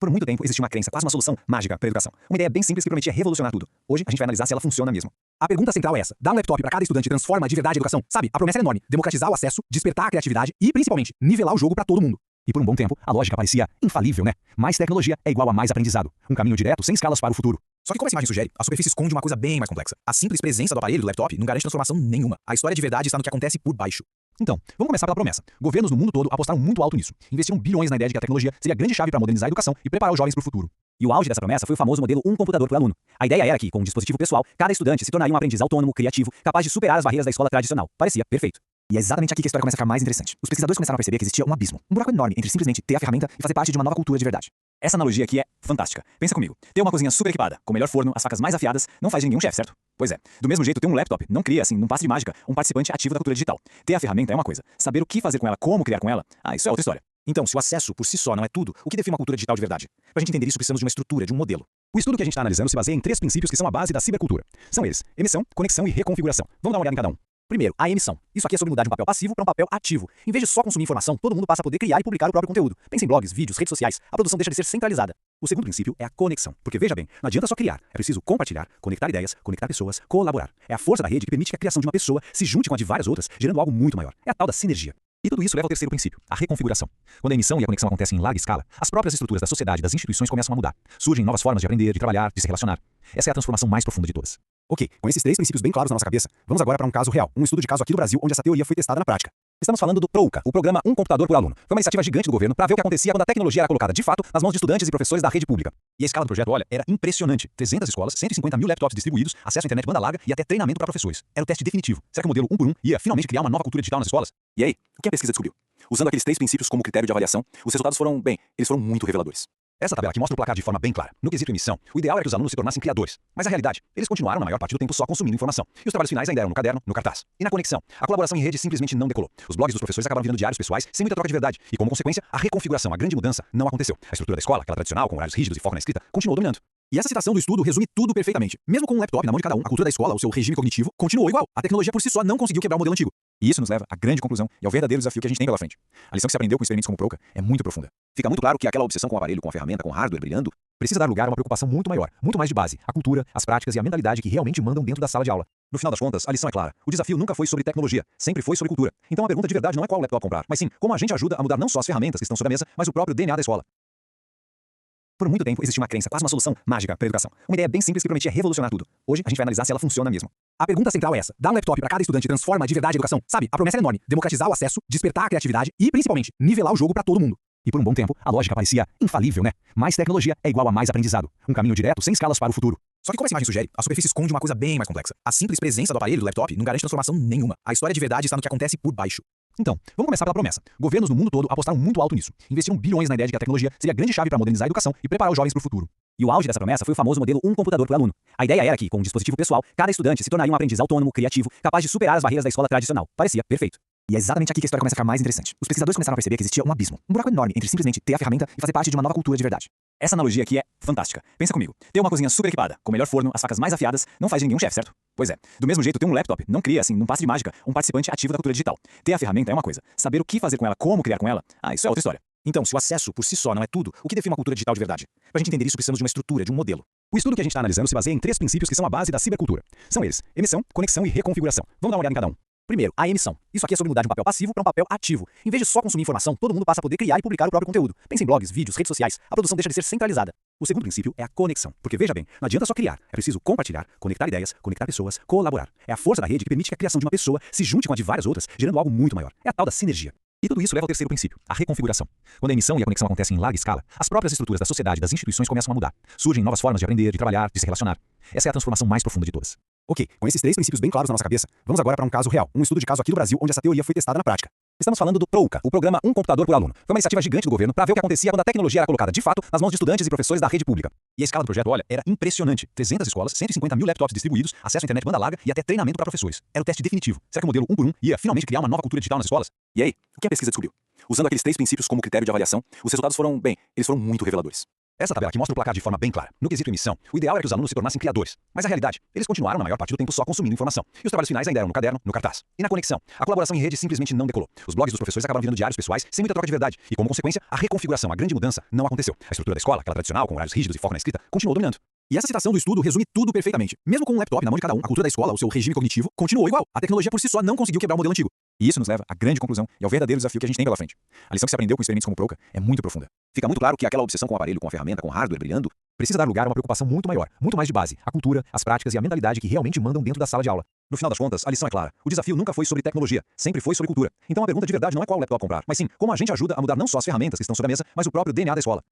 Por muito tempo existia uma crença, quase uma solução mágica para a educação. Uma ideia bem simples que prometia revolucionar tudo. Hoje a gente vai analisar se ela funciona mesmo. A pergunta central é essa: dar um laptop para cada estudante transforma de verdade a educação? Sabe, a promessa era enorme: democratizar o acesso, despertar a criatividade e, principalmente, nivelar o jogo para todo mundo. E por um bom tempo, a lógica parecia infalível, né? Mais tecnologia é igual a mais aprendizado. Um caminho direto, sem escalas para o futuro. Só que como essa imagem sugere, a superfície esconde uma coisa bem mais complexa. A simples presença do aparelho, do laptop, não garante transformação nenhuma. A história de verdade está no que acontece por baixo. Então, vamos começar pela promessa. Governos no mundo todo apostaram muito alto nisso. Investiram bilhões na ideia de que a tecnologia seria a grande chave para modernizar a educação e preparar os jovens para o futuro. E o auge dessa promessa foi o famoso modelo um computador por aluno. A ideia era que, com um dispositivo pessoal, cada estudante se tornaria um aprendiz autônomo, criativo, capaz de superar as barreiras da escola tradicional. Parecia perfeito. E é exatamente aqui que a história começa a ficar mais interessante. Os pesquisadores começaram a perceber que existia um abismo, um buraco enorme entre simplesmente ter a ferramenta e fazer parte de uma nova cultura de verdade. Essa analogia aqui é fantástica. Pensa comigo. Ter uma cozinha super equipada, com o melhor forno, as facas mais afiadas, não faz de ninguém um chefe, certo? Pois é. Do mesmo jeito, ter um laptop não cria, assim, num passe de mágica, um participante ativo da cultura digital. Ter a ferramenta é uma coisa. Saber o que fazer com ela, como criar com ela, isso é outra história. Então, se o acesso por si só não é tudo, o que define uma cultura digital de verdade? Para a gente entender isso, precisamos de uma estrutura, de um modelo. O estudo que a gente está analisando se baseia em 3 princípios que são a base da cibercultura. São eles: emissão, conexão e reconfiguração. Vamos dar uma olhada em cada um. Primeiro, a emissão. Isso aqui é sobre mudar de um papel passivo para um papel ativo. Em vez de só consumir informação, todo mundo passa a poder criar e publicar o próprio conteúdo. Pensa em blogs, vídeos, redes sociais. A produção deixa de ser centralizada. O segundo princípio é a conexão. Porque veja bem, não adianta só criar. É preciso compartilhar, conectar ideias, conectar pessoas, colaborar. É a força da rede que permite que a criação de uma pessoa se junte com a de várias outras, gerando algo muito maior. É a tal da sinergia. E tudo isso leva ao terceiro princípio, a reconfiguração. Quando a emissão e a conexão acontecem em larga escala, as próprias estruturas da sociedade e das instituições começam a mudar. Surgem novas formas de aprender, de trabalhar, de se relacionar. Essa é a transformação mais profunda de todas. Ok, com esses 3 princípios bem claros na nossa cabeça, vamos agora para um caso real, um estudo de caso aqui do Brasil onde essa teoria foi testada na prática. Estamos falando do PROUCA, o programa Um Computador por Aluno. Foi uma iniciativa gigante do governo para ver o que acontecia quando a tecnologia era colocada de fato nas mãos de estudantes e professores da rede pública. E a escala do projeto, olha, era impressionante. 300 escolas, 150 mil laptops distribuídos, acesso à internet banda larga e até treinamento para professores. Era o teste definitivo. Será que o modelo 1 por 1 ia finalmente criar uma nova cultura digital nas escolas? E aí, o que a pesquisa descobriu? Usando aqueles 3 princípios como critério de avaliação, os resultados foram, eles foram muito reveladores. Essa tabela aqui mostra o placar de forma bem clara. No quesito emissão, o ideal era que os alunos se tornassem criadores. Mas a realidade, eles continuaram na maior parte do tempo só consumindo informação. E os trabalhos finais ainda eram no caderno, no cartaz. E na conexão, a colaboração em rede simplesmente não decolou. Os blogs dos professores acabaram virando diários pessoais, sem muita troca de verdade. E como consequência, a reconfiguração, a grande mudança, não aconteceu. A estrutura da escola, aquela tradicional, com horários rígidos e foco na escrita, continuou dominando. E essa citação do estudo resume tudo perfeitamente. Mesmo com um laptop na mão de cada um, a cultura da escola, o seu regime cognitivo, continuou igual. A tecnologia por si só não conseguiu quebrar o modelo antigo. E isso nos leva à grande conclusão e ao verdadeiro desafio que a gente tem pela frente. A lição que se aprendeu com experimentos como o PROUCA é muito profunda. Fica muito claro que aquela obsessão com o aparelho, com a ferramenta, com o hardware brilhando, precisa dar lugar a uma preocupação muito maior, muito mais de base, a cultura, as práticas e a mentalidade que realmente mandam dentro da sala de aula. No final das contas, a lição é clara. O desafio nunca foi sobre tecnologia, sempre foi sobre cultura. Então a pergunta de verdade não é qual laptop comprar, mas sim como a gente ajuda a mudar não só as ferramentas que estão sobre a mesa, mas o próprio DNA da escola. Por muito tempo existia uma crença, quase uma solução mágica para a educação. Uma ideia bem simples que prometia revolucionar tudo. Hoje a gente vai analisar se ela funciona mesmo. A pergunta central é essa: dar um laptop para cada estudante transforma de verdade a educação? Sabe, a promessa era enorme: democratizar o acesso, despertar a criatividade e, principalmente, nivelar o jogo para todo mundo. E por um bom tempo, a lógica parecia infalível, né? Mais tecnologia é igual a mais aprendizado. Um caminho direto, sem escalas para o futuro. Só que como essa imagem sugere, a superfície esconde uma coisa bem mais complexa. A simples presença do aparelho, do laptop, não garante transformação nenhuma. A história de verdade está no que acontece por baixo. Então, vamos começar pela promessa. Governos no mundo todo apostaram muito alto nisso. Investiram bilhões na ideia de que a tecnologia seria a grande chave para modernizar a educação e preparar os jovens para o futuro. E o auge dessa promessa foi o famoso modelo um computador por aluno. A ideia era que, com um dispositivo pessoal, cada estudante se tornaria um aprendiz autônomo, criativo, capaz de superar as barreiras da escola tradicional. Parecia perfeito. E é exatamente aqui que a história começa a ficar mais interessante. Os pesquisadores começaram a perceber que existia um abismo, um buraco enorme entre simplesmente ter a ferramenta e fazer parte de uma nova cultura de verdade. Essa analogia aqui é fantástica. Pensa comigo. Ter uma cozinha super equipada, com o melhor forno, as facas mais afiadas, não faz de ninguém um chefe, certo? Pois é. Do mesmo jeito, ter um laptop não cria, assim, num passe de mágica, um participante ativo da cultura digital. Ter a ferramenta é uma coisa. Saber o que fazer com ela, como criar com ela, isso é outra história. Então, se o acesso por si só não é tudo, o que define uma cultura digital de verdade? Para a gente entender isso, precisamos de uma estrutura, de um modelo. O estudo que a gente está analisando se baseia em 3 princípios que são a base da cibercultura. São eles: emissão, conexão e reconfiguração. Vamos dar uma olhada em cada um. Primeiro, a emissão. Isso aqui é sobre mudar de um papel passivo para um papel ativo. Em vez de só consumir informação, todo mundo passa a poder criar e publicar o próprio conteúdo. Pensa em blogs, vídeos, redes sociais. A produção deixa de ser centralizada. O segundo princípio é a conexão. Porque veja bem, não adianta só criar. É preciso compartilhar, conectar ideias, conectar pessoas, colaborar. É a força da rede que permite que a criação de uma pessoa se junte com a de várias outras, gerando algo muito maior. É a tal da sinergia. E tudo isso leva ao terceiro princípio, a reconfiguração. Quando a emissão e a conexão acontecem em larga escala, as próprias estruturas da sociedade e das instituições começam a mudar. Surgem novas formas de aprender, de trabalhar, de se relacionar. Essa é a transformação mais profunda de todas. Ok, com esses 3 princípios bem claros na nossa cabeça, vamos agora para um caso real, um estudo de caso aqui do Brasil onde essa teoria foi testada na prática. Estamos falando do PROUCA, o programa Um Computador por Aluno. Foi uma iniciativa gigante do governo para ver o que acontecia quando a tecnologia era colocada de fato nas mãos de estudantes e professores da rede pública. E a escala do projeto, olha, era impressionante. 300 escolas, 150 mil laptops distribuídos, acesso à internet banda larga e até treinamento para professores. Era o teste definitivo. Será que o modelo 1 por 1 ia finalmente criar uma nova cultura digital nas escolas? E aí, o que a pesquisa descobriu? Usando aqueles 3 princípios como critério de avaliação, os resultados foram, eles foram muito reveladores. Essa tabela aqui mostra o placar de forma bem clara. No quesito emissão, o ideal era que os alunos se tornassem criadores. Mas a realidade, eles continuaram na maior parte do tempo só consumindo informação. E os trabalhos finais ainda eram no caderno, no cartaz. E na conexão, a colaboração em rede simplesmente não decolou. Os blogs dos professores acabaram virando diários pessoais sem muita troca de verdade. E como consequência, a reconfiguração, a grande mudança, não aconteceu. A estrutura da escola, aquela tradicional, com horários rígidos e foco na escrita, continuou dominando. E essa citação do estudo resume tudo perfeitamente. Mesmo com um laptop na mão de cada um, a cultura da escola, o seu regime cognitivo, continuou igual. A tecnologia por si só não conseguiu quebrar o modelo antigo. E isso nos leva à grande conclusão e ao verdadeiro desafio que a gente tem pela frente. A lição que se aprendeu com experimentos como o Proca é muito profunda. Fica muito claro que aquela obsessão com o aparelho, com a ferramenta, com o hardware brilhando, precisa dar lugar a uma preocupação muito maior, muito mais de base, a cultura, as práticas e a mentalidade que realmente mandam dentro da sala de aula. No final das contas, a lição é clara. O desafio nunca foi sobre tecnologia, sempre foi sobre cultura. Então a pergunta de verdade não é qual laptop comprar, mas sim como a gente ajuda a mudar não só as ferramentas que estão sobre a mesa, mas o próprio DNA da escola.